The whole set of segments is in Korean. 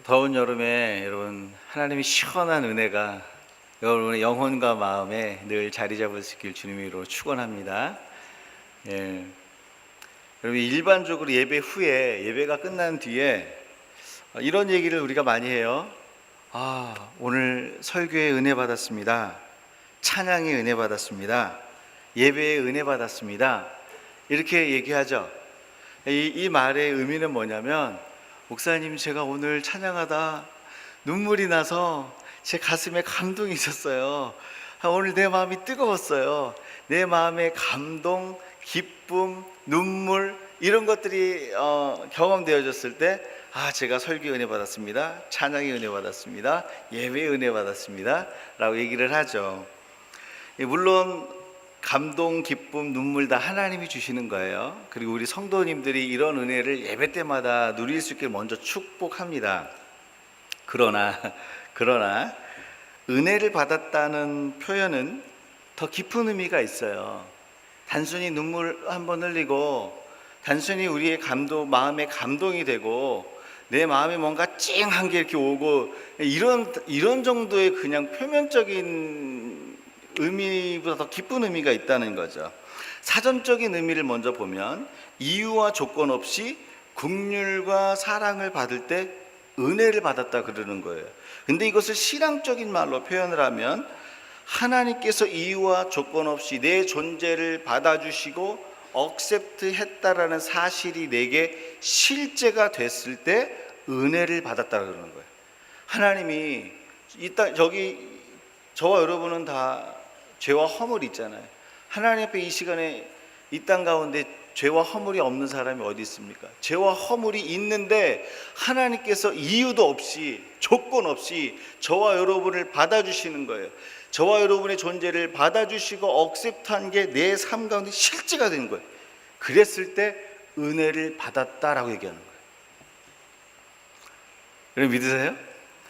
더운 여름에 여러분 하나님의 시원한 은혜가 여러분의 영혼과 마음에 늘 자리 잡으시길 주님으로 축원합니다. 예. 여러분 일반적으로 예배 후에 예배가 끝난 뒤에 이런 얘기를 우리가 많이 해요. 오늘 설교에 은혜 받았습니다. 찬양에 은혜 받았습니다. 예배에 은혜 받았습니다. 이렇게 얘기하죠. 이 말의 의미는 뭐냐면, 목사님 제가 오늘 찬양하다 눈물이 나서 제 가슴에 감동이 있었어요. 오늘 내 마음이 뜨거웠어요. 내 마음에 감동, 기쁨, 눈물 이런 것들이 경험되어졌을 때 제가 설교에 은혜 받았습니다. 찬양에 은혜 받았습니다. 예배에 은혜 받았습니다 라고 얘기를 하죠. 물론 감동, 기쁨, 눈물 다 하나님이 주시는 거예요. 그리고 우리 성도님들이 이런 은혜를 예배 때마다 누릴 수 있게 먼저 축복합니다. 그러나 은혜를 받았다는 표현은 더 깊은 의미가 있어요. 단순히 눈물 한번 흘리고 단순히 우리의 마음에 감동이 되고 내 마음에 뭔가 찡한 게 이렇게 오고 이런 정도의 그냥 표면적인 의미보다 더 깊은 의미가 있다는 거죠. 사전적인 의미를 먼저 보면 이유와 조건 없이 긍휼과 사랑을 받을 때 은혜를 받았다 그러는 거예요. 근데 이것을 신앙적인 말로 표현을 하면 하나님께서 이유와 조건 없이 내 존재를 받아주시고 억셉트 했다라는 사실이 내게 실제가 됐을 때 은혜를 받았다 그러는 거예요. 하나님이 저와 여러분은 다 죄와 허물이 있잖아요. 하나님 앞에 이 시간에 이 땅 가운데 죄와 허물이 없는 사람이 어디 있습니까? 죄와 허물이 있는데 하나님께서 이유도 없이 조건 없이 저와 여러분을 받아주시는 거예요. 저와 여러분의 존재를 받아주시고 억셉트한 게 내 삶 가운데 실제가 된 거예요. 그랬을 때 은혜를 받았다라고 얘기하는 거예요. 여러분 믿으세요?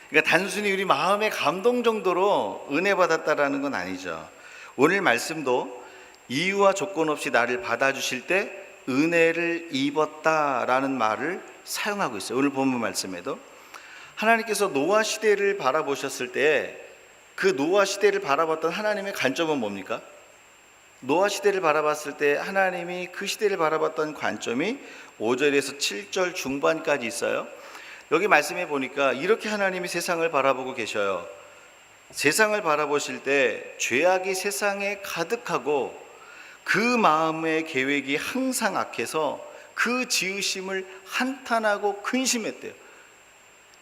그러니까 단순히 우리 마음의 감동 정도로 은혜 받았다라는 건 아니죠. 오늘 말씀도 이유와 조건 없이 나를 받아주실 때 은혜를 입었다라는 말을 사용하고 있어요. 오늘 본문 말씀에도 하나님께서 노아 시대를 바라보셨을 때 그 노아 시대를 바라봤던 하나님의 관점은 뭡니까? 노아 시대를 바라봤을 때 하나님이 그 시대를 바라봤던 관점이 5절에서 7절 중반까지 있어요. 여기 말씀해 보니까 이렇게 하나님이 세상을 바라보고 계셔요. 세상을 바라보실 때 죄악이 세상에 가득하고 그 마음의 계획이 항상 악해서 그 지으심을 한탄하고 근심했대요.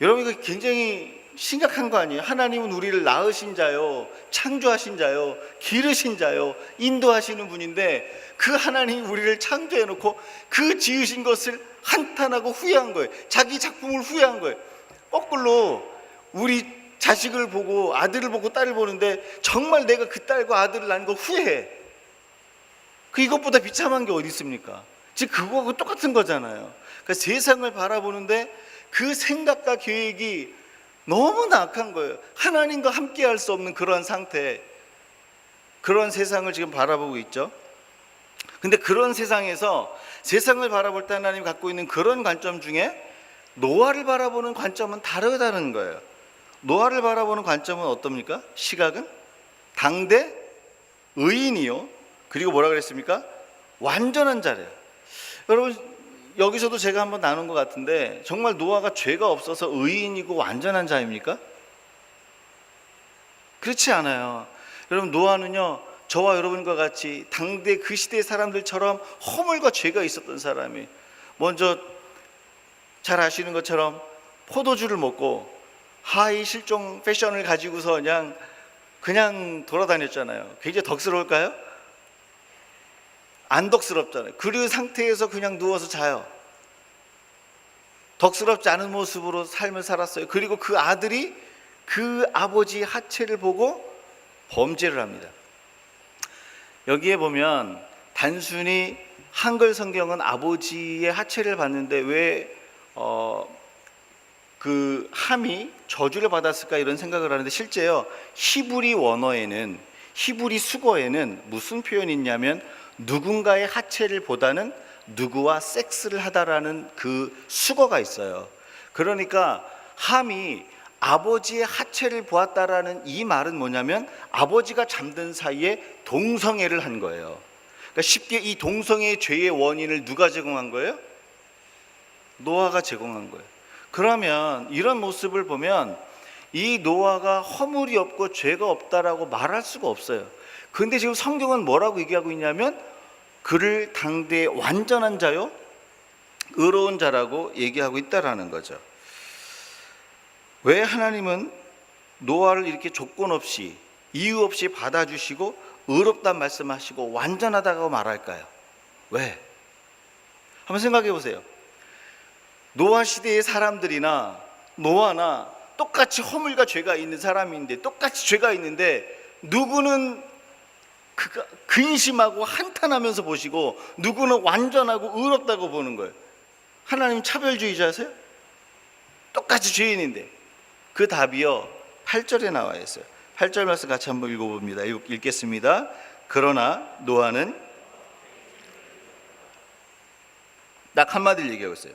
여러분 이거 굉장히 심각한 거 아니에요? 하나님은 우리를 낳으신 자요, 창조하신 자요, 기르신 자요, 인도하시는 분인데 그 하나님이 우리를 창조해 놓고 그 지으신 것을 한탄하고 후회한 거예요. 자기 작품을 후회한 거예요. 거꾸로 우리 자식을 보고 아들을 보고 딸을 보는데 정말 내가 그 딸과 아들을 낳은 거 후회해. 이것보다 비참한 게 어디 있습니까? 즉 그거하고 똑같은 거잖아요. 그러니까 세상을 바라보는데 그 생각과 계획이 너무나 악한 거예요. 하나님과 함께 할 수 없는 그런 상태, 그런 세상을 지금 바라보고 있죠. 근데 그런 세상에서 세상을 바라볼 때 하나님이 갖고 있는 그런 관점 중에 노아를 바라보는 관점은 다르다는 거예요. 노아를 바라보는 관점은 어떻습니까? 시각은 당대 의인이요, 그리고 뭐라 그랬습니까? 완전한 자래요. 여러분 여기서도 제가 한번 나눈 것 같은데 정말 노아가 죄가 없어서 의인이고 완전한 자입니까? 그렇지 않아요. 여러분 노아는요 저와 여러분과 같이 당대 그 시대 사람들처럼 허물과 죄가 있었던 사람이, 먼저 잘 아시는 것처럼 포도주를 먹고 하이 실종 패션을 가지고서 그냥 돌아다녔잖아요. 굉장히 덕스러울까요? 안 덕스럽잖아요. 그 상태에서 그냥 누워서 자요. 덕스럽지 않은 모습으로 삶을 살았어요. 그리고 그 아들이 그 아버지의 하체를 보고 범죄를 합니다. 여기에 보면 단순히 한글 성경은 아버지의 하체를 봤는데 왜 그 함이 저주를 받았을까 이런 생각을 하는데, 실제요 히브리 수거에는 무슨 표현이 있냐면 누군가의 하체를 보다는 누구와 섹스를 하다라는 그 수거가 있어요. 그러니까 함이 아버지의 하체를 보았다라는 이 말은 뭐냐면 아버지가 잠든 사이에 동성애를 한 거예요. 그러니까 쉽게 이 동성애의 죄의 원인을 누가 제공한 거예요? 노아가 제공한 거예요. 그러면 이런 모습을 보면 이 노아가 허물이 없고 죄가 없다라고 말할 수가 없어요. 그런데 지금 성경은 뭐라고 얘기하고 있냐면 그를 당대의 완전한 자요 의로운 자라고 얘기하고 있다라는 거죠. 왜 하나님은 노아를 이렇게 조건 없이 이유 없이 받아주시고 의롭다는 말씀하시고 완전하다고 말할까요? 왜? 한번 생각해 보세요. 노아 시대의 사람들이나 노아나 똑같이 허물과 죄가 있는 사람인데, 똑같이 죄가 있는데 누구는 근심하고 한탄하면서 보시고 누구는 완전하고 의롭다고 보는 거예요. 하나님 차별주의자세요? 똑같이 죄인인데. 그 답이요 8절에 나와 있어요. 8절 말씀 같이 한번 읽어봅니다. 읽겠습니다. 그러나 노아는, 딱 한마디를 얘기하고 있어요.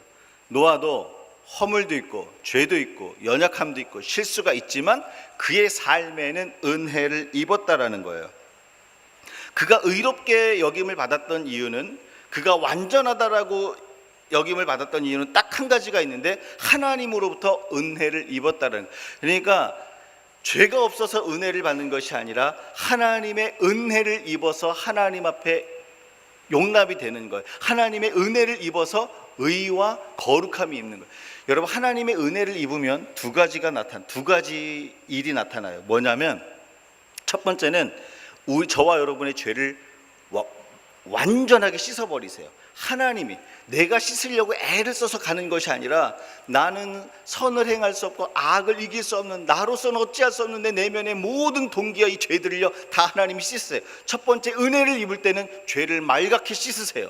노아도 허물도 있고 죄도 있고 연약함도 있고 실수가 있지만 그의 삶에는 은혜를 입었다라는 거예요. 그가 의롭게 여김을 받았던 이유는, 그가 완전하다라고 여김을 받았던 이유는 딱 한 가지가 있는데 하나님으로부터 은혜를 입었다는. 그러니까 죄가 없어서 은혜를 받는 것이 아니라 하나님의 은혜를 입어서 하나님 앞에 용납이 되는 거예요. 하나님의 은혜를 입어서 의와 거룩함이 있는 거예요. 여러분, 하나님의 은혜를 입으면 두 가지 일이 나타나요. 뭐냐면 첫 번째는 저와 여러분의 죄를 완전하게 씻어버리세요. 하나님이, 내가 씻으려고 애를 써서 가는 것이 아니라 나는 선을 행할 수 없고 악을 이길 수 없는, 나로서는 어찌할 수 없는 내 내면의 모든 동기와 이 죄들을요 다 하나님이 씻으세요. 첫 번째, 은혜를 입을 때는 죄를 말갛게 씻으세요.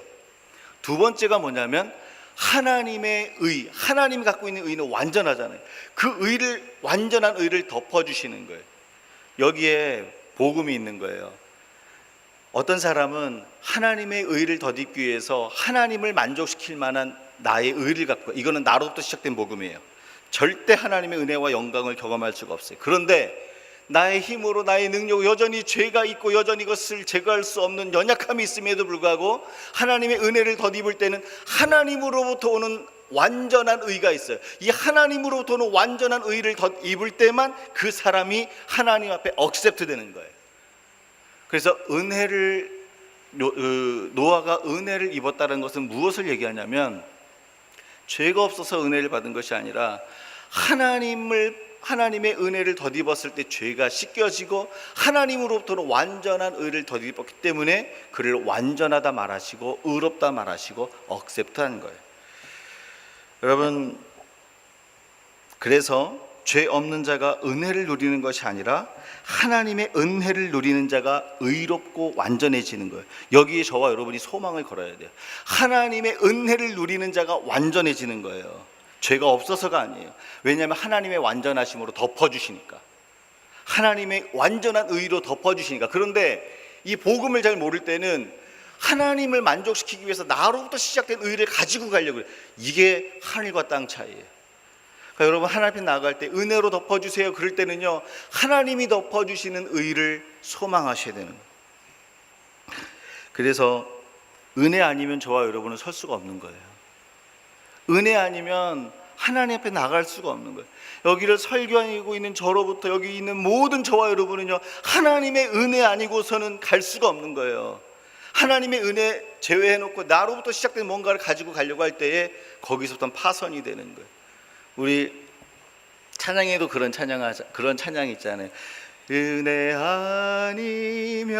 두 번째가 뭐냐면 하나님의 의, 하나님이 갖고 있는 의는 완전하잖아요. 그 의를, 완전한 의를 덮어주시는 거예요. 여기에 복음이 있는 거예요. 어떤 사람은 하나님의 의를 덧입기 위해서 하나님을 만족시킬 만한 나의 의를 갖고, 이거는 나로부터 시작된 복음이에요. 절대 하나님의 은혜와 영광을 경험할 수가 없어요. 그런데 나의 힘으로, 나의 능력으로 여전히 죄가 있고 여전히 이것을 제거할 수 없는 연약함이 있음에도 불구하고 하나님의 은혜를 덧입을 때는 하나님으로부터 오는 완전한 의가 있어요. 이 하나님으로부터 오는 완전한 의를 덧입을 때만 그 사람이 하나님 앞에 억셉트 되는 거예요. 그래서 노아가 은혜를 입었다는 것은 무엇을 얘기하냐면 죄가 없어서 은혜를 받은 것이 아니라 하나님의 은혜를 덧입었을 때 죄가 씻겨지고 하나님으로부터는 완전한 의를 덧입었기 때문에 그를 완전하다 말하시고 의롭다 말하시고 억셉트한 거예요. 여러분, 그래서 죄 없는 자가 은혜를 누리는 것이 아니라 하나님의 은혜를 누리는 자가 의롭고 완전해지는 거예요. 여기에 저와 여러분이 소망을 걸어야 돼요. 하나님의 은혜를 누리는 자가 완전해지는 거예요. 죄가 없어서가 아니에요. 왜냐하면 하나님의 완전하심으로 덮어주시니까, 하나님의 완전한 의로 덮어주시니까. 그런데 이 복음을 잘 모를 때는 하나님을 만족시키기 위해서 나로부터 시작된 의를 가지고 가려고 해요. 이게 하늘과 땅 차이예요. 그러니까 여러분, 하나님 앞에 나아갈 때 은혜로 덮어주세요 그럴 때는요 하나님이 덮어주시는 의를 소망하셔야 되는 거예요. 그래서 은혜 아니면 저와 여러분은 설 수가 없는 거예요. 은혜 아니면 하나님 앞에 나갈 수가 없는 거예요. 여기를 설교하고 있는 저로부터 여기 있는 모든 저와 여러분은요 하나님의 은혜 아니고서는 갈 수가 없는 거예요. 하나님의 은혜 제외해놓고 나로부터 시작된 뭔가를 가지고 가려고 할 때에 거기서부터 파선이 되는 거예요. 우리 찬양에도 그런 찬양 있잖아요. 은혜 아니면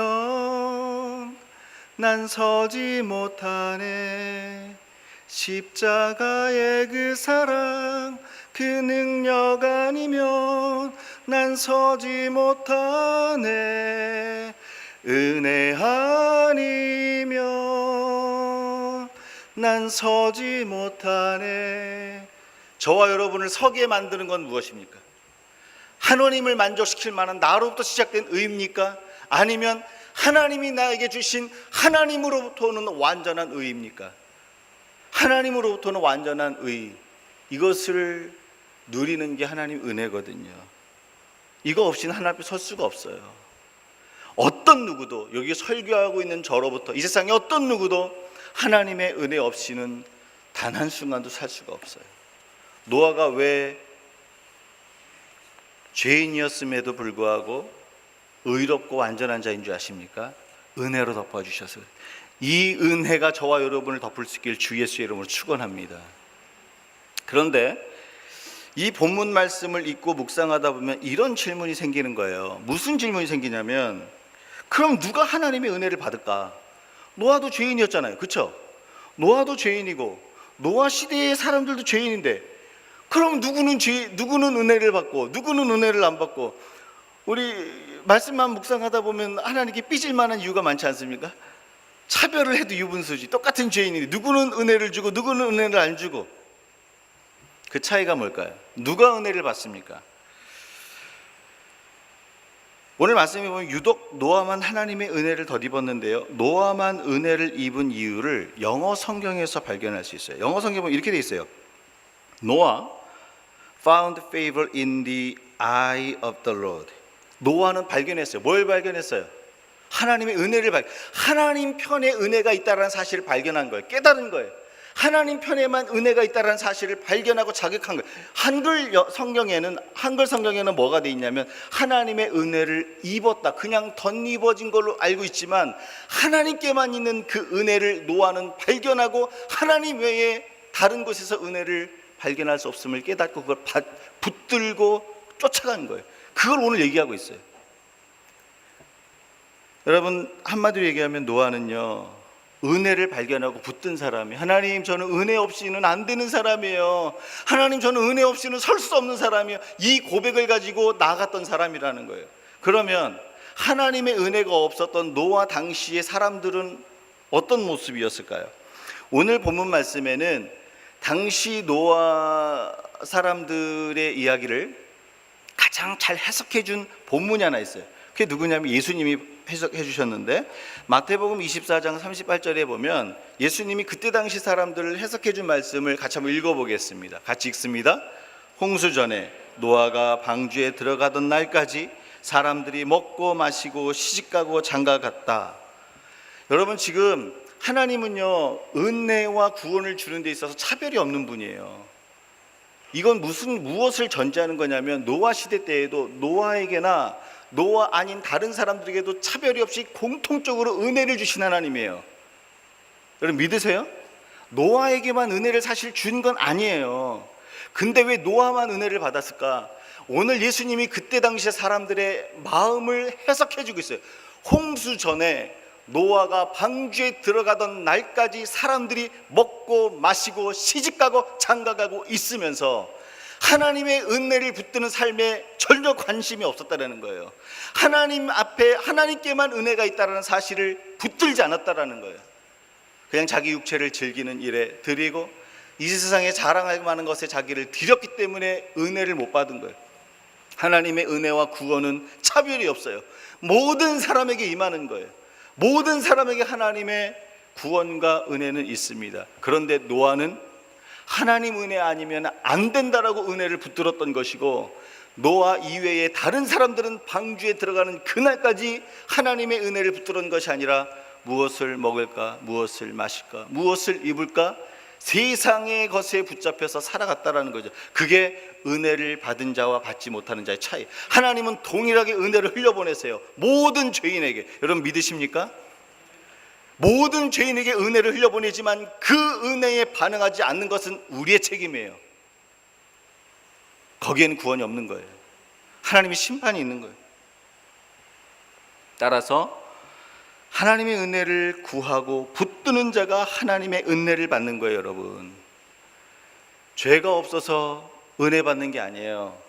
난 서지 못하네, 십자가의 그 사랑 그 능력 아니면 난 서지 못하네, 은혜 아니면 난 서지 못하네. 저와 여러분을 서게 만드는 건 무엇입니까? 하나님을 만족시킬 만한 나로부터 시작된 의입니까? 아니면 하나님이 나에게 주신 하나님으로부터 오는 완전한 의입니까? 하나님으로부터는 완전한 의, 이것을 누리는 게 하나님 은혜거든요. 이거 없이는 하나님 앞에 설 수가 없어요. 어떤 누구도, 여기 설교하고 있는 저로부터 이 세상에 어떤 누구도 하나님의 은혜 없이는 단 한순간도 살 수가 없어요. 노아가 왜 죄인이었음에도 불구하고 의롭고 완전한 자인 줄 아십니까? 은혜로 덮어주셔서. 이 은혜가 저와 여러분을 덮을 수 있길 주 예수의 이름으로 축원합니다. 그런데 이 본문 말씀을 읽고 묵상하다 보면 이런 질문이 생기는 거예요. 무슨 질문이 생기냐면, 그럼 누가 하나님의 은혜를 받을까? 노아도 죄인이었잖아요, 그렇죠? 노아도 죄인이고 노아 시대의 사람들도 죄인인데, 그럼 누구는 은혜를 받고 누구는 은혜를 안 받고? 우리 말씀만 묵상하다 보면 하나님께 삐질 만한 이유가 많지 않습니까? 차별을 해도 유분수지. 똑같은 죄인인데 누구는 은혜를 주고 누구는 은혜를 안 주고. 그 차이가 뭘까요? 누가 은혜를 받습니까? 오늘 말씀해 보면 유독 노아만 하나님의 은혜를 덧입었는데요, 노아만 은혜를 입은 이유를 영어 성경에서 발견할 수 있어요. 영어 성경에 보면 이렇게 돼 있어요. Noah found favor in the eye of the Lord. 노아는 발견했어요. 뭘 발견했어요? 하나님의 은혜를 하나님 편에 은혜가 있다는 사실을 발견한 거예요. 깨달은 거예요. 하나님 편에만 은혜가 있다는 사실을 발견하고 자격한 거예요. 한글 성경에는 뭐가 돼 있냐면 하나님의 은혜를 입었다, 그냥 덧입어진 걸로 알고 있지만 하나님께만 있는 그 은혜를 노아는 발견하고 하나님 외에 다른 곳에서 은혜를 발견할 수 없음을 깨닫고 그걸 붙들고 쫓아간 거예요. 그걸 오늘 얘기하고 있어요. 여러분, 한마디로 얘기하면 노아는요, 은혜를 발견하고 붙든 사람이, 하나님 저는 은혜 없이는 안 되는 사람이에요, 하나님 저는 은혜 없이는 설 수 없는 사람이에요, 이 고백을 가지고 나아갔던 사람이라는 거예요. 그러면 하나님의 은혜가 없었던 노아 당시의 사람들은 어떤 모습이었을까요? 오늘 본문 말씀에는 당시 노아 사람들의 이야기를 가장 잘 해석해 준 본문이 하나 있어요. 그게 누구냐면 예수님이 해석해 주셨는데, 마태복음 24장 38절에 보면 예수님이 그때 당시 사람들을 해석해 준 말씀을 같이 한번 읽어보겠습니다. 같이 읽습니다. 홍수 전에 노아가 방주에 들어가던 날까지 사람들이 먹고 마시고 시집가고 장가갔다. 여러분, 지금 하나님은요, 은혜와 구원을 주는 데 있어서 차별이 없는 분이에요. 이건 무엇을 전제하는 거냐면, 노아 시대 때에도 노아에게나 노아 아닌 다른 사람들에게도 차별이 없이 공통적으로 은혜를 주신 하나님이에요. 여러분 믿으세요? 노아에게만 은혜를 사실 준 건 아니에요. 근데 왜 노아만 은혜를 받았을까? 오늘 예수님이 그때 당시에 사람들의 마음을 해석해 주고 있어요. 홍수 전에 노아가 방주에 들어가던 날까지 사람들이 먹고 마시고 시집가고 장가가고 있으면서 하나님의 은혜를 붙드는 삶에 전혀 관심이 없었다는 거예요. 하나님 앞에 하나님께만 은혜가 있다는 사실을 붙들지 않았다는 거예요. 그냥 자기 육체를 즐기는 일에 드리고 이 세상에 자랑할 만한 것에 자기를 드렸기 때문에 은혜를 못 받은 거예요. 하나님의 은혜와 구원은 차별이 없어요. 모든 사람에게 임하는 거예요. 모든 사람에게 하나님의 구원과 은혜는 있습니다. 그런데 노아는 하나님 은혜 아니면 안 된다라고 은혜를 붙들었던 것이고, 노아 이외에 다른 사람들은 방주에 들어가는 그날까지 하나님의 은혜를 붙들은 것이 아니라 무엇을 먹을까, 무엇을 마실까, 무엇을 입을까, 세상의 것에 붙잡혀서 살아갔다라는 거죠. 그게 은혜를 받은 자와 받지 못하는 자의 차이. 하나님은 동일하게 은혜를 흘려보내세요, 모든 죄인에게. 여러분 믿으십니까? 모든 죄인에게 은혜를 흘려보내지만 그 은혜에 반응하지 않는 것은 우리의 책임이에요. 거기에는 구원이 없는 거예요. 하나님의 심판이 있는 거예요. 따라서 하나님의 은혜를 구하고 붙드는 자가 하나님의 은혜를 받는 거예요. 여러분, 죄가 없어서 은혜 받는 게 아니에요.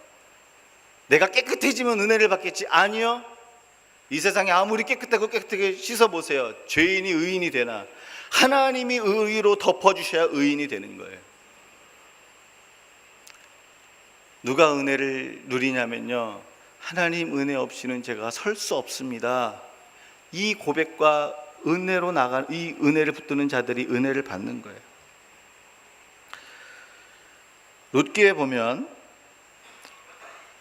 내가 깨끗해지면 은혜를 받겠지? 아니요. 이 세상에 아무리 깨끗하게 씻어보세요. 죄인이 의인이 되나? 하나님이 의로 덮어주셔야 의인이 되는 거예요. 누가 은혜를 누리냐면요, 하나님 은혜 없이는 제가 설 수 없습니다. 이 고백과 은혜로 나간 이 은혜를 붙드는 자들이 은혜를 받는 거예요. 룻기에 보면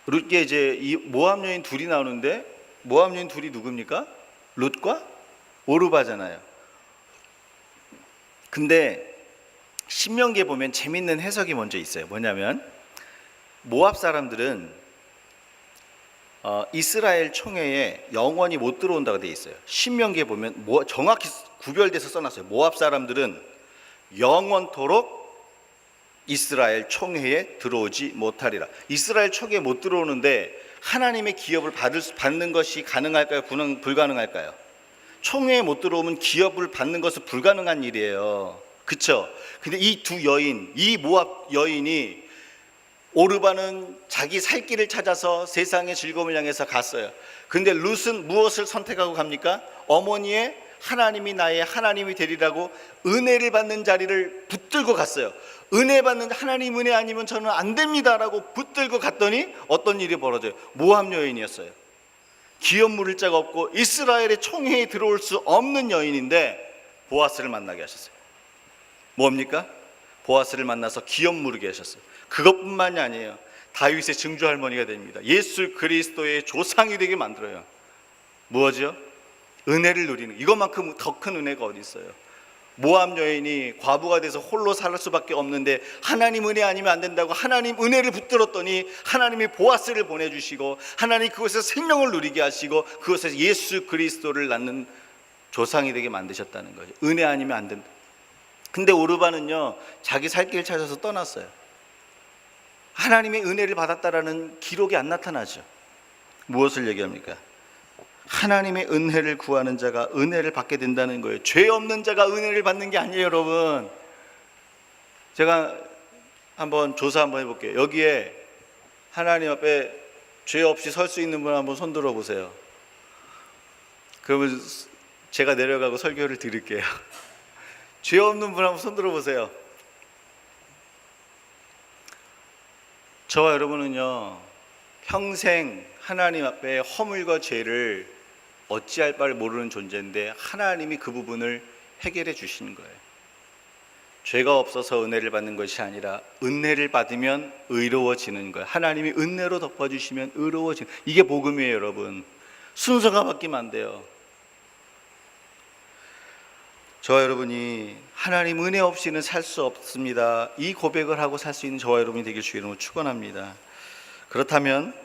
룻게 이제 이 모압 여인 둘이 나오는데 모압 여인 둘이 누굽니까? 룻과 오르바잖아요. 근데 신명기에 보면 재밌는 해석이 먼저 있어요. 뭐냐면 모압 사람들은 이스라엘 총회에 영원히 못 들어온다고 돼 있어요. 신명기에 보면 정확히 구별돼서 써놨어요. 모압 사람들은 영원토록 이스라엘 총회에 들어오지 못하리라. 이스라엘 총회에 못 들어오는데 하나님의 기업을 받는 것이 가능할까요? 불가능할까요? 총회에 못 들어오면 기업을 받는 것은 불가능한 일이에요. 그렇죠? 근데 이 두 여인, 이 모압 여인이 오르바는 자기 살 길을 찾아서 세상의 즐거움을 향해서 갔어요. 근데 룻은 무엇을 선택하고 갑니까? 어머니의 하나님이 나의 하나님이 되리라고 은혜를 받는 자리를 붙들고 갔어요. 은혜 받는 하나님 은혜 아니면 저는 안 됩니다라고 붙들고 갔더니 어떤 일이 벌어져요? 모압 여인이었어요. 기업 물을 자가 없고 이스라엘의 총회에 들어올 수 없는 여인인데 보아스를 만나게 하셨어요. 뭡니까? 보아스를 만나서 기업 물게 하셨어요. 그것뿐만이 아니에요. 다윗의 증조 할머니가 됩니다. 예수 그리스도의 조상이 되게 만들어요. 무엇이요? 은혜를 누리는, 이것만큼 더 큰 은혜가 어디 있어요? 모압 여인이 과부가 돼서 홀로 살 수밖에 없는데 하나님 은혜 아니면 안 된다고 하나님 은혜를 붙들었더니 하나님이 보아스를 보내주시고 하나님 그곳에서 생명을 누리게 하시고 그곳에서 예수 그리스도를 낳는 조상이 되게 만드셨다는 거죠. 은혜 아니면 안 된다. 근데 오르바는요, 자기 살 길을 찾아서 떠났어요. 하나님의 은혜를 받았다라는 기록이 안 나타나죠. 무엇을 얘기합니까? 하나님의 은혜를 구하는 자가 은혜를 받게 된다는 거예요. 죄 없는 자가 은혜를 받는 게 아니에요, 여러분. 제가 한번 조사 한번 해볼게요. 여기에 하나님 앞에 죄 없이 설 수 있는 분 한번 손 들어 보세요. 그러면 제가 내려가고 설교를 드릴게요. 죄 없는 분 한번 손 들어 보세요. 저와 여러분은요, 평생 하나님 앞에 허물과 죄를 어찌할 바를 모르는 존재인데 하나님이 그 부분을 해결해 주시는 거예요. 죄가 없어서 은혜를 받는 것이 아니라 은혜를 받으면 의로워지는 거예요. 하나님이 은혜로 덮어주시면 의로워지는, 이게 복음이에요, 여러분. 순서가 바뀌면 안 돼요. 저와 여러분이 하나님 은혜 없이는 살 수 없습니다. 이 고백을 하고 살 수 있는 저와 여러분이 되길 주의 이름으로 축원합니다. 그렇다면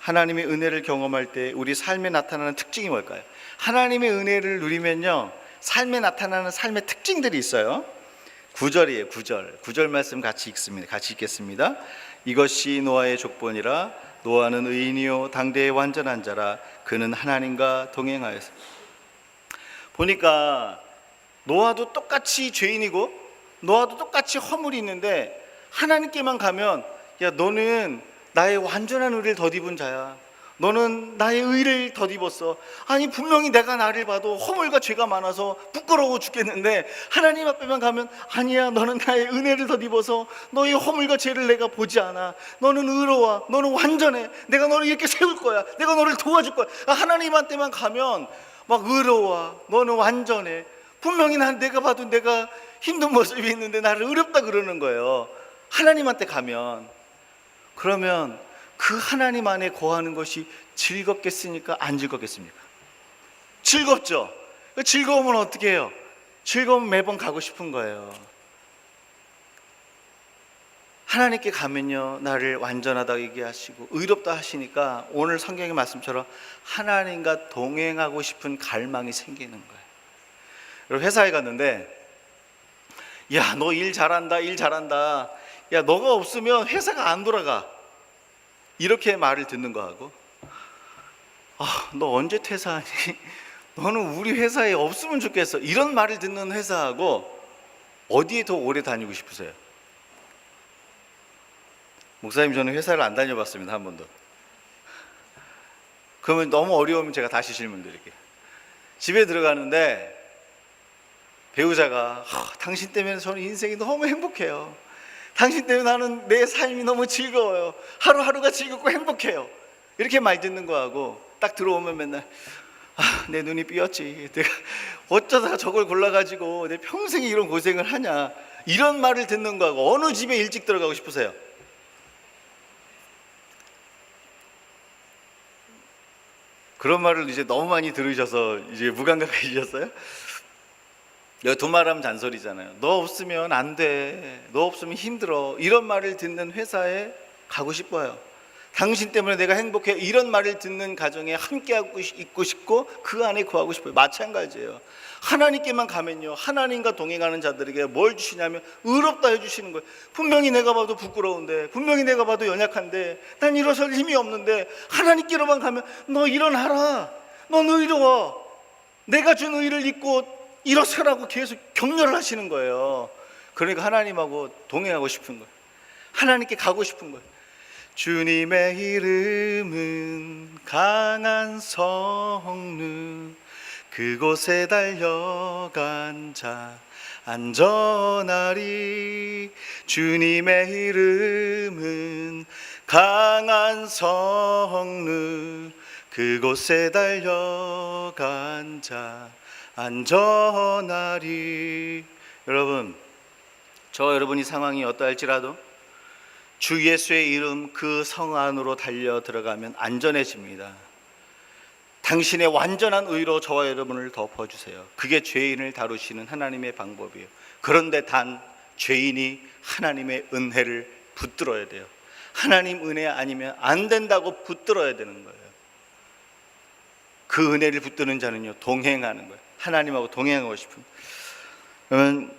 하나님의 은혜를 경험할 때 우리 삶에 나타나는 특징이 뭘까요? 하나님의 은혜를 누리면요, 삶에 나타나는 삶의 특징들이 있어요. 9절이에요. 9절 말씀 같이 읽겠습니다. 이것이 노아의 족본이라. 노아는 의인이요 당대의 완전한 자라. 그는 하나님과 동행하였어. 보니까 노아도 똑같이 죄인이고 노아도 똑같이 허물이 있는데 하나님께만 가면, 야, 너는 나의 완전한 의를 덧입은 자야. 너는 나의 의를 덧입었어. 아니, 분명히 내가 나를 봐도 허물과 죄가 많아서 부끄러워 죽겠는데 하나님 앞에만 가면, 아니야, 너는 나의 은혜를 덧입어서 너의 허물과 죄를 내가 보지 않아. 너는 의로워. 너는 완전해. 내가 너를 이렇게 세울 거야. 내가 너를 도와줄 거야. 하나님한테만 가면 막 의로워. 너는 완전해. 분명히 내가 봐도 내가 힘든 모습이 있는데 나를 의롭다 그러는 거예요. 하나님한테 가면. 그러면 그 하나님 안에 거하는 것이 즐겁겠습니까? 안 즐겁겠습니까? 즐겁죠? 즐거우면 어떻게 해요? 즐거우면 매번 가고 싶은 거예요. 하나님께 가면요, 나를 완전하다 얘기하시고 의롭다 하시니까 오늘 성경의 말씀처럼 하나님과 동행하고 싶은 갈망이 생기는 거예요. 여러분, 회사에 갔는데, 야, 너 일 잘한다. 야, 너가 없으면 회사가 안 돌아가. 이렇게 말을 듣는 거하고, 너 언제 퇴사하니? 너는 우리 회사에 없으면 좋겠어. 이런 말을 듣는 회사하고 어디에 더 오래 다니고 싶으세요? 목사님, 저는 회사를 안 다녀봤습니다, 한 번도. 그러면 너무 어려우면 제가 다시 질문 드릴게요. 집에 들어가는데 배우자가, 당신 때문에 저는 인생이 너무 행복해요. 당신 때문에 나는 내 삶이 너무 즐거워요. 하루하루가 즐겁고 행복해요. 이렇게 말 듣는 거하고 딱 들어오면 맨날, 내 눈이 삐었지. 내가 어쩌다가 저걸 골라가지고 내 평생에 이런 고생을 하냐. 이런 말을 듣는 거하고 어느 집에 일찍 들어가고 싶으세요? 그런 말을 이제 너무 많이 들으셔서 이제 무감각해지셨어요? 여기 도말하면 잔소리잖아요. 너 없으면 안 돼. 너 없으면 힘들어. 이런 말을 듣는 회사에 가고 싶어요. 당신 때문에 내가 행복해. 이런 말을 듣는 가정에 함께하고 있고 싶고 그 안에 거하고 싶어요. 마찬가지예요. 하나님께만 가면요, 하나님과 동행하는 자들에게 뭘 주시냐면 의롭다 해주시는 거예요. 분명히 내가 봐도 부끄러운데, 분명히 내가 봐도 연약한데, 난 일어설 힘이 없는데 하나님께로만 가면 너 일어나라. 넌 의로워. 내가 준 의를 잊고 일어서라고 계속 격려를 하시는 거예요. 그러니까 하나님하고 동행하고 싶은 거예요. 하나님께 가고 싶은 거예요. 주님의 이름은 강한 성루, 그곳에 달려간 자 안전하리. 주님의 이름은 강한 성루, 그곳에 달려간 자 안전하리. 여러분, 여러분이 상황이 어떠할지라도 주 예수의 이름 그 성 안으로 달려 들어가면 안전해집니다. 당신의 완전한 의로 저와 여러분을 덮어주세요. 그게 죄인을 다루시는 하나님의 방법이에요. 그런데 단 죄인이 하나님의 은혜를 붙들어야 돼요. 하나님 은혜 아니면 안 된다고 붙들어야 되는 거예요. 그 은혜를 붙드는 자는요, 동행하는 거예요. 하나님하고 동행하고 싶은. 그러면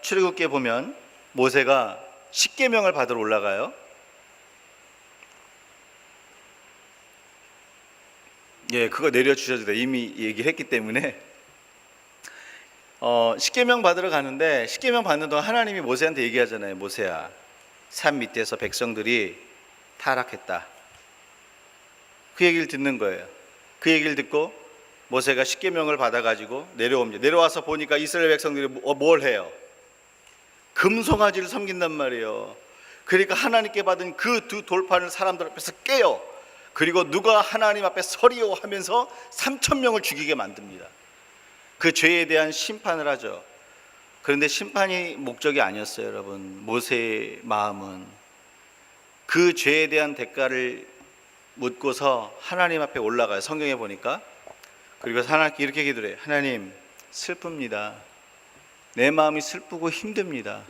출애굽기에 보면 모세가 십계명을 받으러 올라가요. 예, 그거 내려주셔도 돼요. 이미 얘기했기 때문에. 십계명 받으러 가는데, 십계명 받는 동안 하나님이 모세한테 얘기하잖아요. 모세야, 산 밑에서 백성들이 타락했다. 그 얘기를 듣는 거예요. 그 얘기를 듣고 모세가 십계명을 받아가지고 내려옵니다. 내려와서 보니까 이스라엘 백성들이 뭘 해요? 금송아지를 섬긴단 말이에요. 그러니까 하나님께 받은 그 두 돌판을 사람들 앞에서 깨요. 그리고 누가 하나님 앞에 서리요 하면서 3,000명을 죽이게 만듭니다. 그 죄에 대한 심판을 하죠. 그런데 심판이 목적이 아니었어요, 여러분. 모세의 마음은 그 죄에 대한 대가를 묻고서 하나님 앞에 올라가요. 성경에 보니까. 그리고 하나님께 이렇게 기도를 해요. 하나님, 슬픕니다. 내 마음이 슬프고 힘듭니다.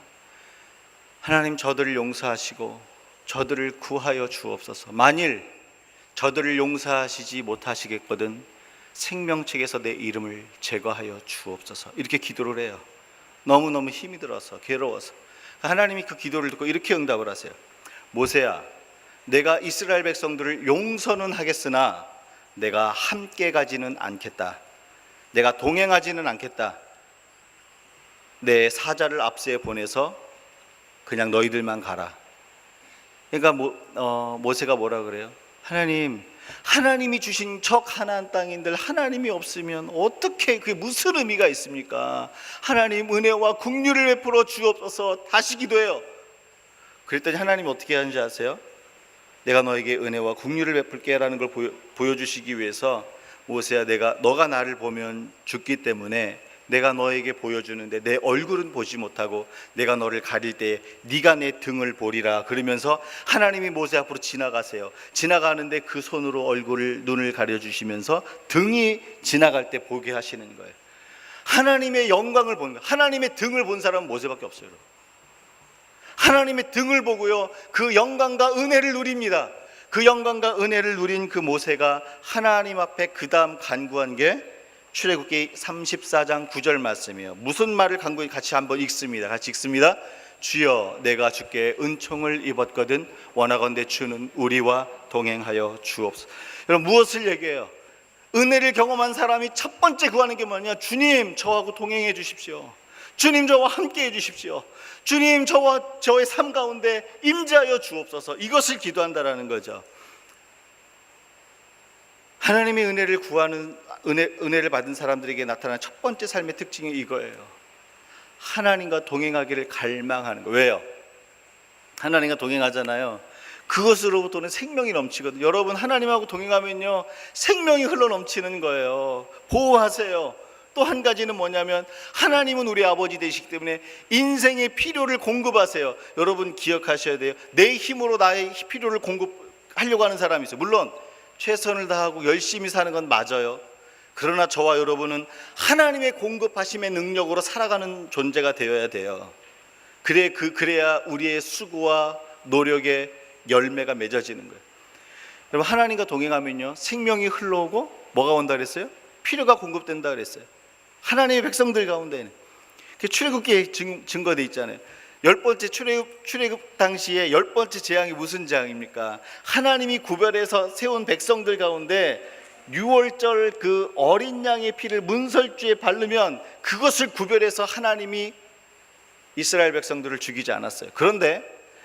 하나님, 저들을 용서하시고 저들을 구하여 주옵소서. 만일 저들을 용서하시지 못하시겠거든 생명책에서 내 이름을 제거하여 주옵소서. 이렇게 기도를 해요. 너무너무 힘이 들어서 괴로워서. 하나님이 그 기도를 듣고 이렇게 응답을 하세요. 모세야, 내가 이스라엘 백성들을 용서는 하겠으나 내가 함께 가지는 않겠다. 내가 동행하지는 않겠다. 내 사자를 앞세에 보내서 그냥 너희들만 가라. 그러니까 모세가 뭐라 그래요? 하나님, 하나님이 주신 저 가나안 땅인들 하나님이 없으면 어떻게, 그게 무슨 의미가 있습니까? 하나님 은혜와 긍휼을 베풀어 주옵소서. 다시 기도해요. 그랬더니 하나님이 어떻게 하는지 아세요? 내가 너에게 은혜와 긍휼을 베풀게 라는 걸 보여주시기 위해서 모세야, 너가 나를 보면 죽기 때문에 내가 너에게 보여주는데 내 얼굴은 보지 못하고 내가 너를 가릴 때에 네가 내 등을 보리라. 그러면서 하나님이 모세 앞으로 지나가세요. 지나가는데 그 손으로 얼굴을, 눈을 가려주시면서 등이 지나갈 때 보게 하시는 거예요. 하나님의 영광을 보는 거예요. 하나님의 등을 본 사람은 모세밖에 없어요. 하나님의 등을 보고요, 그 영광과 은혜를 누립니다. 그 영광과 은혜를 누린 그 모세가 하나님 앞에 그 다음 간구한 게 출애굽기 34장 9절 말씀이에요. 무슨 말을 간구히 같이 한번 읽습니다. 같이 읽습니다. 주여, 내가 주께 은총을 입었거든 원하건대 주는 우리와 동행하여 주옵소서. 여러분, 무엇을 얘기해요? 은혜를 경험한 사람이 첫 번째 구하는 게 뭐냐? 주님, 저하고 동행해 주십시오. 주님, 저와 함께 해 주십시오. 주님, 저와 저의 삶 가운데 임재하여 주옵소서. 이것을 기도한다라는 거죠. 하나님의 은혜를 구하는, 은혜를 받은 사람들에게 나타나는 첫 번째 삶의 특징이 이거예요. 하나님과 동행하기를 갈망하는 거예요. 왜요? 하나님과 동행하잖아요. 그것으로부터는 생명이 넘치거든요. 여러분, 하나님하고 동행하면요, 생명이 흘러 넘치는 거예요. 보호하세요. 또 한 가지는 뭐냐면, 하나님은 우리 아버지 되시기 때문에 인생의 필요를 공급하세요. 여러분 기억하셔야 돼요. 내 힘으로 나의 필요를 공급하려고 하는 사람이 있어요. 물론 최선을 다하고 열심히 사는 건 맞아요. 그러나 저와 여러분은 하나님의 공급하심의 능력으로 살아가는 존재가 되어야 돼요. 그래야 우리의 수고와 노력의 열매가 맺어지는 거예요. 여러분, 하나님과 동행하면요, 생명이 흘러오고 뭐가 온다 그랬어요? 필요가 공급된다 그랬어요. 하나님의 백성들 가운데는 출애굽기에 증거돼 있잖아요. 10번째 출애굽 당시에 10번째 재앙이 무슨 재앙입니까? 하나님이 구별해서 세운 백성들 가운데 유월절 그 어린 양의 피를 문설주에 바르면 그것을 구별해서 하나님이 이스라엘 백성들을 죽이지 않았어요. 그런데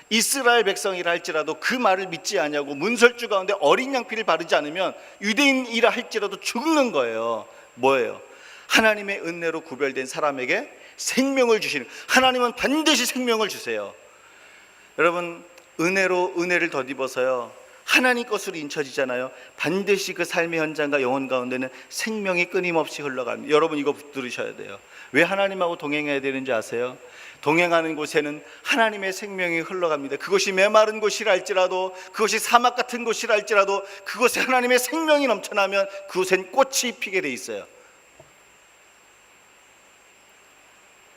이스라엘 백성이라 할지라도 그 말을 믿지 않냐고 문설주 가운데 어린 양 피를 바르지 않으면 유대인이라 할지라도 죽는 거예요. 뭐예요? 하나님의 은혜로 구별된 사람에게 생명을 주시는, 하나님은 반드시 생명을 주세요. 여러분, 은혜로 은혜를 덧입어서요, 하나님 것으로 인쳐지잖아요. 반드시 그 삶의 현장과 영혼 가운데는 생명이 끊임없이 흘러갑니다. 여러분, 이거 붙들으셔야 돼요. 왜 하나님하고 동행해야 되는지 아세요? 동행하는 곳에는 하나님의 생명이 흘러갑니다. 그것이 메마른 곳이라 할지라도, 그것이 사막 같은 곳이라 할지라도 그곳에 하나님의 생명이 넘쳐나면 그곳엔 꽃이 피게 돼 있어요.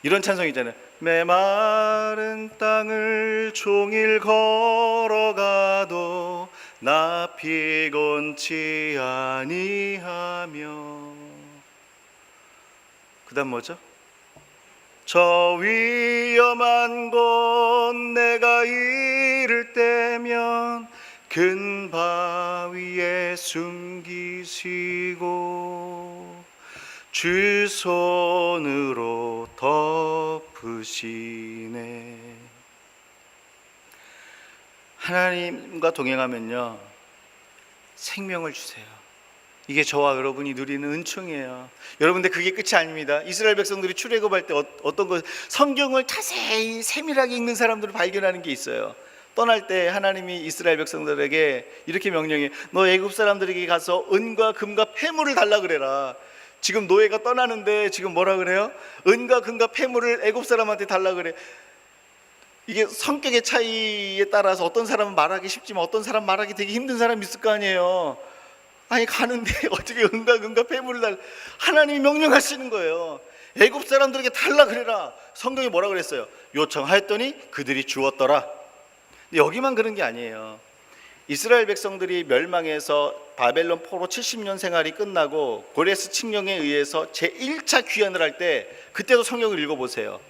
이런 찬송이 있잖아요. 메마른 땅을 종일 걸어가도 나 피곤치 아니하며, 그 다음 뭐죠? 저 위험한 곳 내가 이를 때면 큰 바위에 숨기시고 주 손으로 덮으시네. 하나님과 동행하면요, 생명을 주세요. 이게 저와 여러분이 누리는 은총이에요. 여러분들, 그게 끝이 아닙니다. 이스라엘 백성들이 출애굽할 때 어떤 것, 성경을 자세히 세밀하게 읽는 사람들을 발견하는 게 있어요. 떠날 때 하나님이 이스라엘 백성들에게 이렇게 명령해, 너 애굽 사람들에게 가서 은과 금과 폐물을 달라 그래라. 지금 노예가 떠나는데 지금 뭐라 그래요? 은과 금과 폐물을 애굽 사람한테 달라 그래. 이게 성격의 차이에 따라서 어떤 사람은 말하기 쉽지만 어떤 사람 말하기 되게 힘든 사람이 있을 거 아니에요. 아니, 가는데 어떻게 은과 금과 폐물을 달라. 하나님이 명령하시는 거예요. 애굽 사람들에게 달라 그래라. 성경이 뭐라 그랬어요? 요청하였더니 그들이 주었더라. 여기만 그런 게 아니에요. 이스라엘 백성들이 멸망해서 바벨론 포로 70년 생활이 끝나고 고레스 칙령에 의해서 제1차 귀환을 할 때, 그때도 성경을 읽어보세요.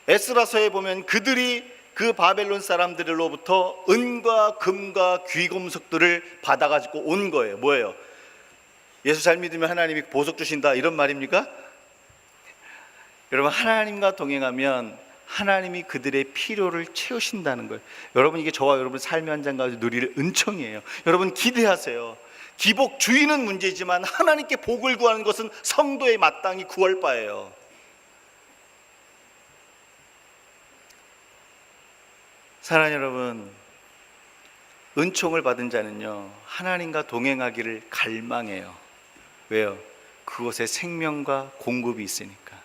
에스라서에 보면 그들이 그 바벨론 사람들로부터 은과 금과 귀금속들을 받아가지고 온 거예요. 뭐예요? 예수 잘 믿으면 하나님이 보석 주신다, 이런 말입니까? 여러분, 하나님과 동행하면 하나님이 그들의 필요를 채우신다는 거예요. 여러분, 이게 저와 여러분 삶의 현장 가운데 누릴 은총이에요. 여러분, 기대하세요. 기복 주의는 문제지만 하나님께 복을 구하는 것은 성도의 마땅히 구할 바예요. 사랑하는 여러분, 은총을 받은 자는요, 하나님과 동행하기를 갈망해요. 왜요? 그곳에 생명과 공급이 있으니까.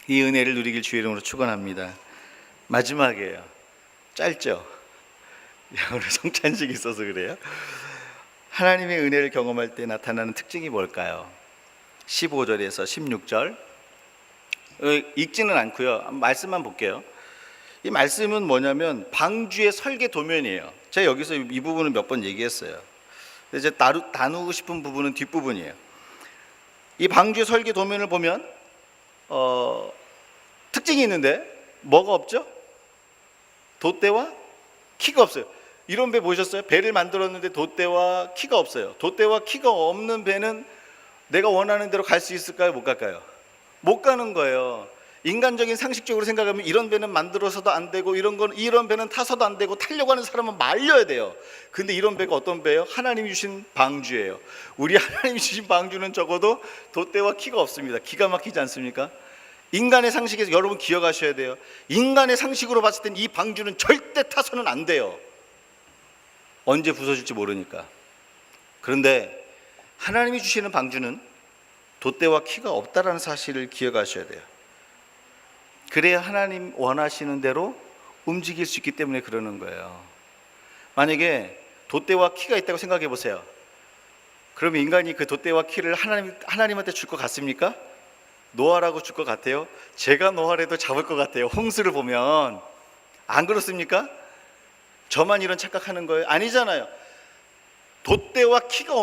이 은혜를 누리길 주의 이름으로 축원합니다. 마지막이에요. 짧죠? 오늘 성찬식이 있어서 그래요. 하나님의 은혜를 경험할 때 나타나는 특징이 뭘까요? 15절에서 16절 읽지는 않고요, 말씀만 볼게요. 이 말씀은 뭐냐면 방주의 설계 도면이에요. 제가 여기서 이 부분을 몇 번 얘기했어요. 이제 나누고 싶은 부분은 뒷부분이에요. 이 방주의 설계 도면을 보면 특징이 있는데 뭐가 없죠? 돛대와 키가 없어요. 이런 배 보셨어요? 배를 만들었는데 돛대와 키가 없어요. 돛대와 키가 없는 배는 내가 원하는 대로 갈 수 있을까요? 못 갈까요? 못 가는 거예요. 인간적인 상식적으로 생각하면 이런 배는 만들어서도 안 되고 이런 배는 타서도 안 되고, 타려고 하는 사람은 말려야 돼요. 근데 이런 배가 어떤 배예요? 하나님이 주신 방주예요. 우리 하나님이 주신 방주는 적어도 돛대와 키가 없습니다. 기가 막히지 않습니까? 인간의 상식에서 여러분 기억하셔야 돼요. 인간의 상식으로 봤을 땐 이 방주는 절대 타서는 안 돼요. 언제 부서질지 모르니까. 그런데 하나님이 주시는 방주는 돛대와 키가 없다라는 사실을 기억하셔야 돼요. 그래야 하나님 원하시는 대로 움직일 수 있기 때문에 그러는 거예요. 만약에 돛대와 키가 있다고 생각해 보세요. 그러면 인간이 그 돛대와 키를 하나님한테 줄 것 같습니까? 노아라고 줄 것 같아요? 제가 노아라도 잡을 것 같아요. 홍수를 보면. 안 그렇습니까? 저만 이런 착각하는 거예요? 아니잖아요. 돛대와 키가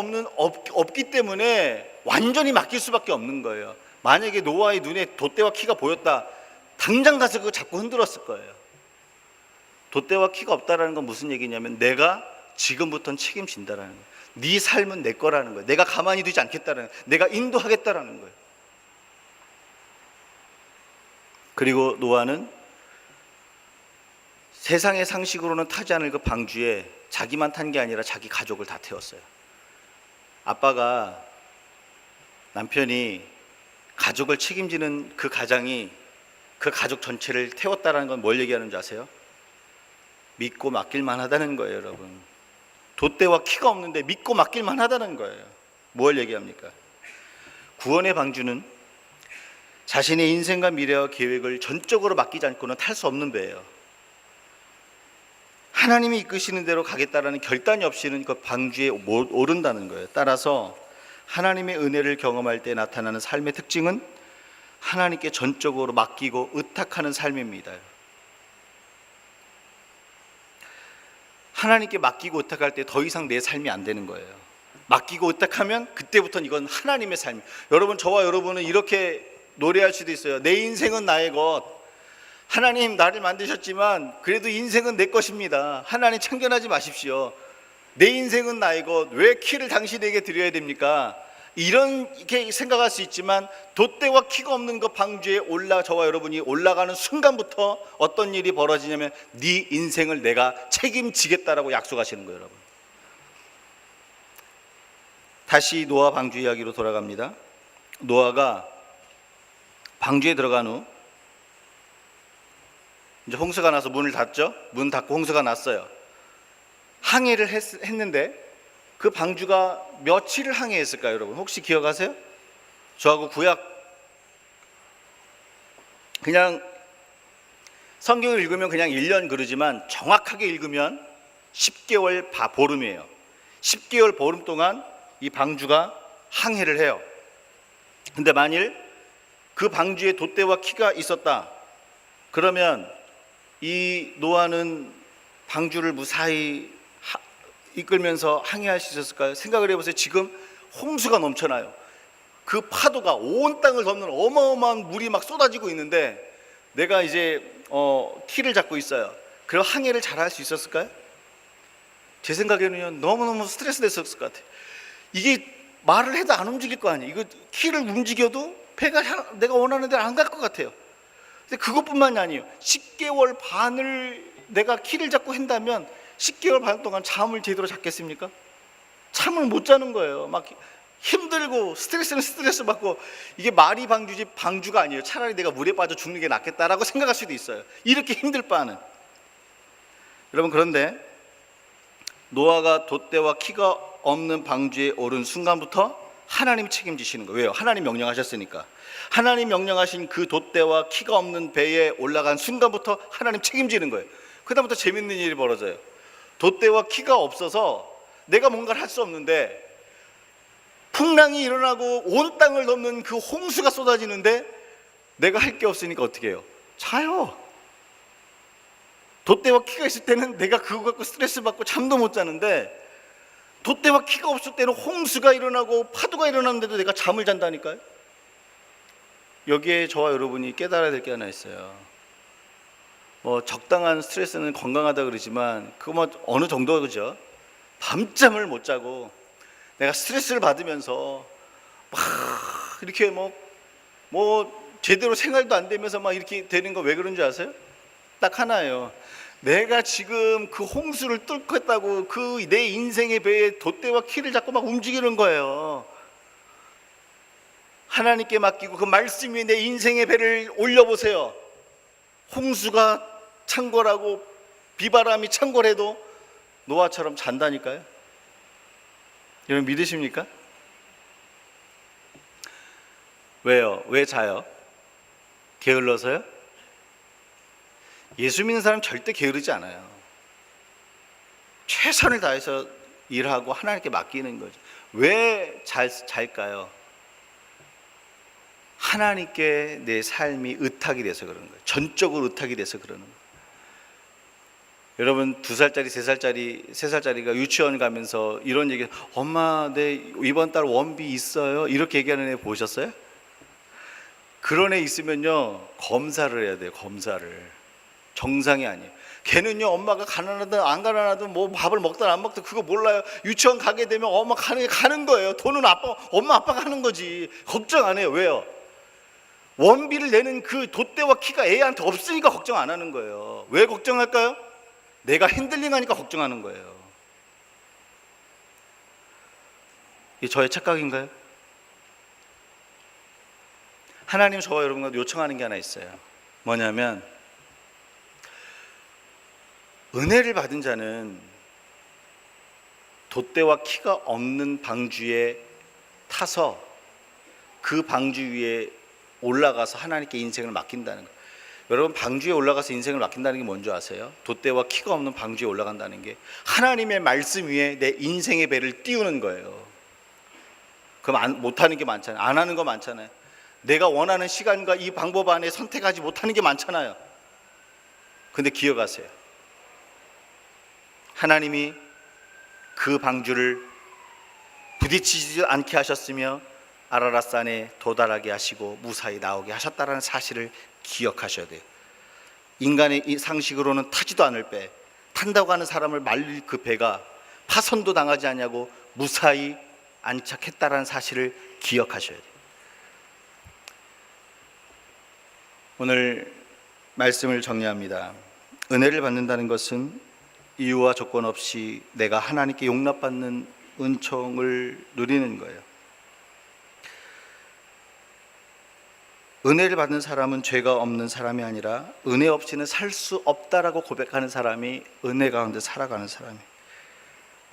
없기 때문에 완전히 맡길 수밖에 없는 거예요. 만약에 노아의 눈에 돛대와 키가 보였다, 당장 가서 그거 잡고 흔들었을 거예요. 돛대와 키가 없다라는 건 무슨 얘기냐면 내가 지금부터는 책임진다라는 거예요. 네 삶은 내 거라는 거예요. 내가 가만히 두지 않겠다라는 거예요. 내가 인도하겠다라는 거예요. 그리고 노아는 세상의 상식으로는 타지 않을 그 방주에 자기만 탄 게 아니라 자기 가족을 다 태웠어요. 아빠가, 남편이 가족을 책임지는 그 가장이 그 가족 전체를 태웠다라는 건 뭘 얘기하는 줄 아세요? 믿고 맡길만 하다는 거예요, 여러분. 돛대와 키가 없는데 믿고 맡길만 하다는 거예요. 뭘 얘기합니까? 구원의 방주는 자신의 인생과 미래와 계획을 전적으로 맡기지 않고는 탈 수 없는 배예요. 하나님이 이끄시는 대로 가겠다라는 결단이 없이는 그 방주에 못 오른다는 거예요. 따라서 하나님의 은혜를 경험할 때 나타나는 삶의 특징은 하나님께 전적으로 맡기고 의탁하는 삶입니다. 하나님께 맡기고 의탁할 때 더 이상 내 삶이 안 되는 거예요. 맡기고 의탁하면 그때부터는 이건 하나님의 삶. 여러분, 저와 여러분은 이렇게 노래할 수도 있어요. 내 인생은 나의 것. 하나님 나를 만드셨지만 그래도 인생은 내 것입니다. 하나님 참견하지 마십시오. 내 인생은 나의 것. 왜 키를 당신에게 드려야 됩니까? 이렇게 생각할 수 있지만 돛대와 키가 없는 그 방주에 저와 여러분이 올라가는 순간부터 어떤 일이 벌어지냐면 네 인생을 내가 책임지겠다라고 약속하시는 거예요, 여러분. 다시 노아 방주 이야기로 돌아갑니다. 노아가 방주에 들어간 후 이제 홍수가 나서 문을 닫죠. 문 닫고 홍수가 났어요. 항해를 했는데 그 방주가 며칠을 항해했을까요, 여러분? 혹시 기억하세요? 저하고 구약, 그냥 성경을 읽으면 그냥 1년 그러지만 정확하게 읽으면 10개월 보름이에요. 10개월 보름 동안 이 방주가 항해를 해요. 근데 만일 그 방주에 돛대와 키가 있었다 그러면 이 노아는 방주를 무사히 이끌면서 항해할 수 있었을까요? 생각을 해보세요. 지금 홍수가 넘쳐나요. 그 파도가 온 땅을 덮는 어마어마한 물이 막 쏟아지고 있는데 내가 이제 키를 잡고 있어요. 그럼 항해를 잘 할 수 있었을까요? 제 생각에는요, 너무너무 스트레스 됐었을 것 같아요. 이게 말을 해도 안 움직일 거 아니에요. 이거 키를 움직여도 배가 내가 원하는 데로 안 갈 것 같아요. 근데 그것뿐만이 아니에요. 10개월 반을 내가 키를 잡고 한다면 10개월 반 동안 잠을 제대로 잤겠습니까? 잠을 못 자는 거예요. 막 힘들고 스트레스는 스트레스 받고, 이게 말이 방주지 방주가 아니에요. 차라리 내가 물에 빠져 죽는 게 낫겠다라고 생각할 수도 있어요. 이렇게 힘들 바는. 여러분, 그런데 노아가 돛대와 키가 없는 방주에 오른 순간부터 하나님이 책임지시는 거예요. 왜요? 하나님 명령하셨으니까. 하나님 명령하신 그 돛대와 키가 없는 배에 올라간 순간부터 하나님 책임지는 거예요. 그다음부터 재밌는 일이 벌어져요. 돛대와 키가 없어서 내가 뭔가를 할 수 없는데 풍랑이 일어나고 온 땅을 덮는 그 홍수가 쏟아지는데 내가 할 게 없으니까 어떻게 해요? 자요. 돛대와 키가 있을 때는 내가 그거 갖고 스트레스 받고 잠도 못 자는데 돛대와 키가 없을 때는 홍수가 일어나고 파도가 일어나는데도 내가 잠을 잔다니까요. 여기에 저와 여러분이 깨달아야 될 게 하나 있어요. 적당한 스트레스는 건강하다 그러지만 그거 어느 정도, 그죠? 밤잠을 못 자고 내가 스트레스를 받으면서 막 이렇게 제대로 생활도 안 되면서 막 이렇게 되는 거 왜 그런 줄 아세요? 딱 하나예요. 내가 지금 그 홍수를 뚫겠다고 그 내 인생의 배에 돛대와 키를 잡고 막 움직이는 거예요. 하나님께 맡기고 그 말씀 위에 내 인생의 배를 올려보세요. 홍수가 창궐하고 비바람이 창궐해도 노아처럼 잔다니까요. 여러분 믿으십니까? 왜요? 왜 자요? 게을러서요? 예수 믿는 사람 절대 게으르지 않아요. 최선을 다해서 일하고 하나님께 맡기는 거죠. 왜 잘까요? 하나님께 내 삶이 의탁이 돼서 그러는 거예요. 전적으로 의탁이 돼서 그러는 거예요. 여러분 2살짜리, 3살짜리, 3살짜리가 유치원 가면서 이런 얘기, 엄마 내 이번 달 원비 있어요? 이렇게 얘기하는 애 보셨어요? 그런 애 있으면요 검사를 해야 돼요. 검사를. 정상이 아니에요. 걔는요 엄마가 가난하든 안 가난하든 뭐 밥을 먹든 안 먹든 그거 몰라요. 유치원 가게 되면 엄마 가는 거예요. 돈은 엄마 아빠가 하는 거지. 걱정 안 해요. 왜요? 원비를 내는 그 돛대와 키가 애한테 없으니까 걱정 안 하는 거예요. 왜 걱정할까요? 내가 핸들링하니까 걱정하는 거예요. 이게 저의 착각인가요? 하나님 저와 여러분과 요청하는 게 하나 있어요. 뭐냐면 은혜를 받은 자는 돛대와 키가 없는 방주에 타서 그 방주 위에 올라가서 하나님께 인생을 맡긴다는 거예요. 여러분 방주에 올라가서 인생을 맡긴다는 게 뭔지 아세요? 돛대와 키가 없는 방주에 올라간다는 게 하나님의 말씀 위에 내 인생의 배를 띄우는 거예요. 그럼 못하는 게 많잖아요. 안 하는 거 많잖아요. 내가 원하는 시간과 이 방법 안에 선택하지 못하는 게 많잖아요. 근데 기억하세요. 하나님이 그 방주를 부딪히지 않게 하셨으며 아라랏산에 도달하게 하시고 무사히 나오게 하셨다는 사실을 기억하셔야 돼요. 인간의 이 상식으로는 타지도 않을 배, 탄다고 하는 사람을 말릴 그 배가 파손도 당하지 않냐고 무사히 안착했다는 사실을 기억하셔야 돼요. 오늘 말씀을 정리합니다. 은혜를 받는다는 것은 이유와 조건 없이 내가 하나님께 용납받는 은총을 누리는 거예요. 은혜를 받는 사람은 죄가 없는 사람이 아니라 은혜 없이는 살 수 없다라고 고백하는 사람이 은혜 가운데 살아가는 사람이에요.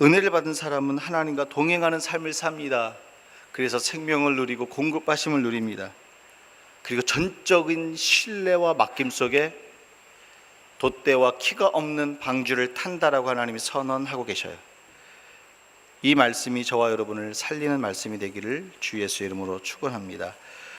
은혜를 받은 사람은 하나님과 동행하는 삶을 삽니다. 그래서 생명을 누리고 공급하심을 누립니다. 그리고 전적인 신뢰와 맡김 속에 돛대와 키가 없는 방주를 탄다라고 하나님이 선언하고 계셔요. 이 말씀이 저와 여러분을 살리는 말씀이 되기를 주 예수의 이름으로 축원합니다.